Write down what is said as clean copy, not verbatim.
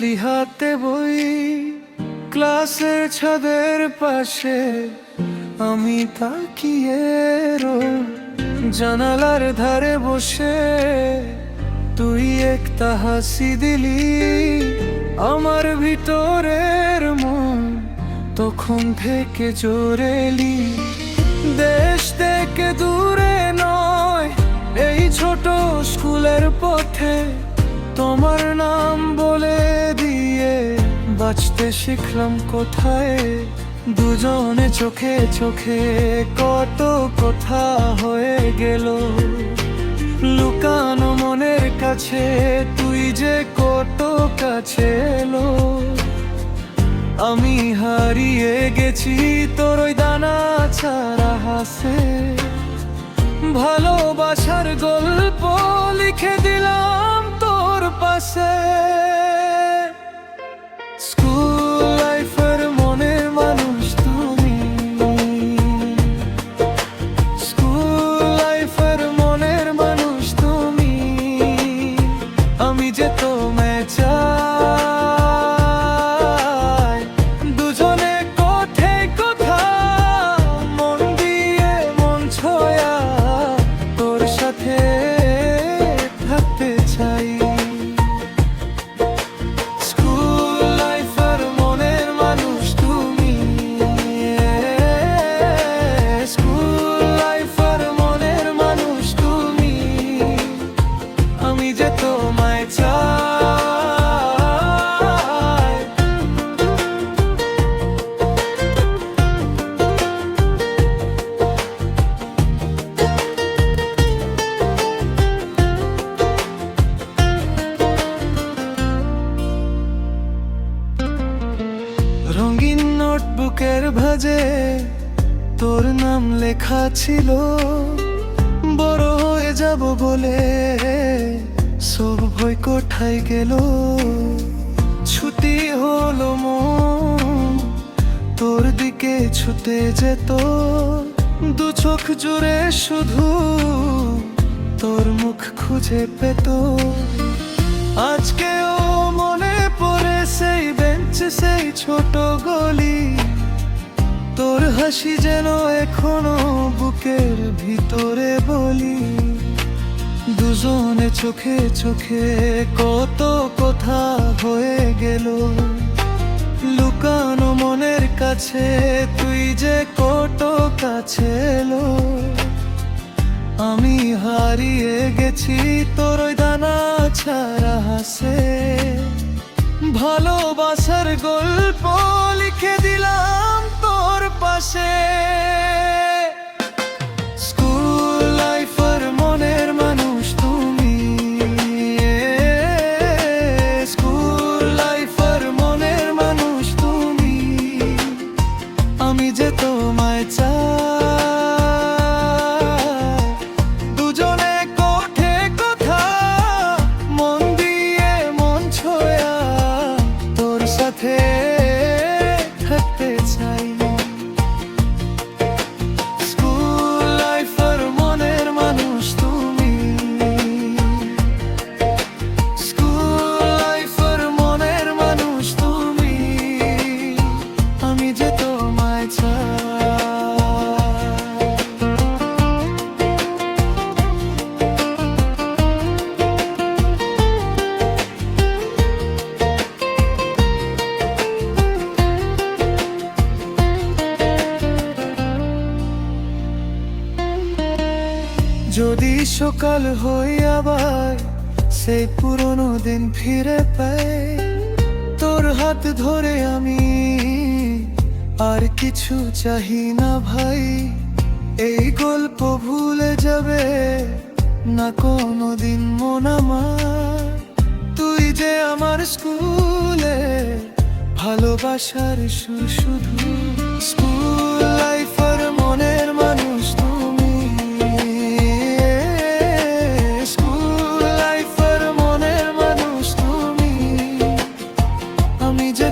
বসলি হাতে বই ক্লাসের ছাদের পাশে, আমি তাকিয়ে জানালার ধারে বসে তুই একটা হাসি দিলি। আমার ভিতরের মন তখন থেকে জোরেলি। দেশ থেকে দূরে নয়, এই ছোট স্কুলের পথে তোমার নাম বলে দিয়ে বাঁচতে শিখলাম কোথায়। দুজনে চোখে চোখে কত কথা হয়ে গেল, লুকানো মনের কাছে তুই যে কত কাছে এলো। আমি হারিয়ে গেছি তোর ওই দানা ছাড়া হাসে, ভালোবাসার গল্প লিখে দিলাম তোর পাশে। স্কুল লাইফের মনের মানুষ তুমি, স্কুল লাইফের মনের মানুষ তুমি। আমি যে তোমায় চাই, দুজনে কোথায় কোথা মন দিয়ে মন ছোঁয়া তোর সাথে থাকতে চাই। রঙিন নোটবুকের ভাঁজে তোর নাম লেখা ছিল, বড় হয়ে যাব বলে সব ভয় কোথায় গেল। ছুটি হলো মন তোর দিকে ছুটে যেত, দু চোখ জুড়ে শুধু তোর মুখ খুঁজে পেত। আজকেও মনে পড়ে সেই বেঞ্চ, সেই ছোট গলি, তোর হাসি যেন এখনো বুকের ভিতরে বলি। দুজনে চোখে চোখে কত কথা হয়ে গেল, লুকানো মনের কাছে তুই যে কত কাছে এলো। আমি হারিয়ে গেছি তোর ওই দানা ছাড়া হাসে, ভালোবাসার গল্প লিখে দিলাম তোর পাশে। স্কুল লাইফের মনের মানুষ তুমি, স্কুল লাইফের মনের মানুষ তুমি। আমি যে তোমায় চাই, দুজনে কোঠে কোথা মন দিয়ে মন ছোঁয়া তোর সাথে থাকতে চাই। স্কুল লাইফের মনের মানুষ তুমি, স্কুল লাইফের মনের মানুষ তুমি। আমি যে তোমায় চাই। যদি সকাল হই আবার সেই পুরনো দিন ফিরে পাই, তোর হাত ধরে আমি আর কিছু চাহি না ভাই। এই গল্প ভুলে যাবে না কোনোদিন মন আমার, তুই যে আমার স্কুলে ভালোবাসার সুর শুধু। স্কুল লাইফের মনের মানুষ তুমি, স্কুল লাইফের মনের মানুষ তুমি। আমি যে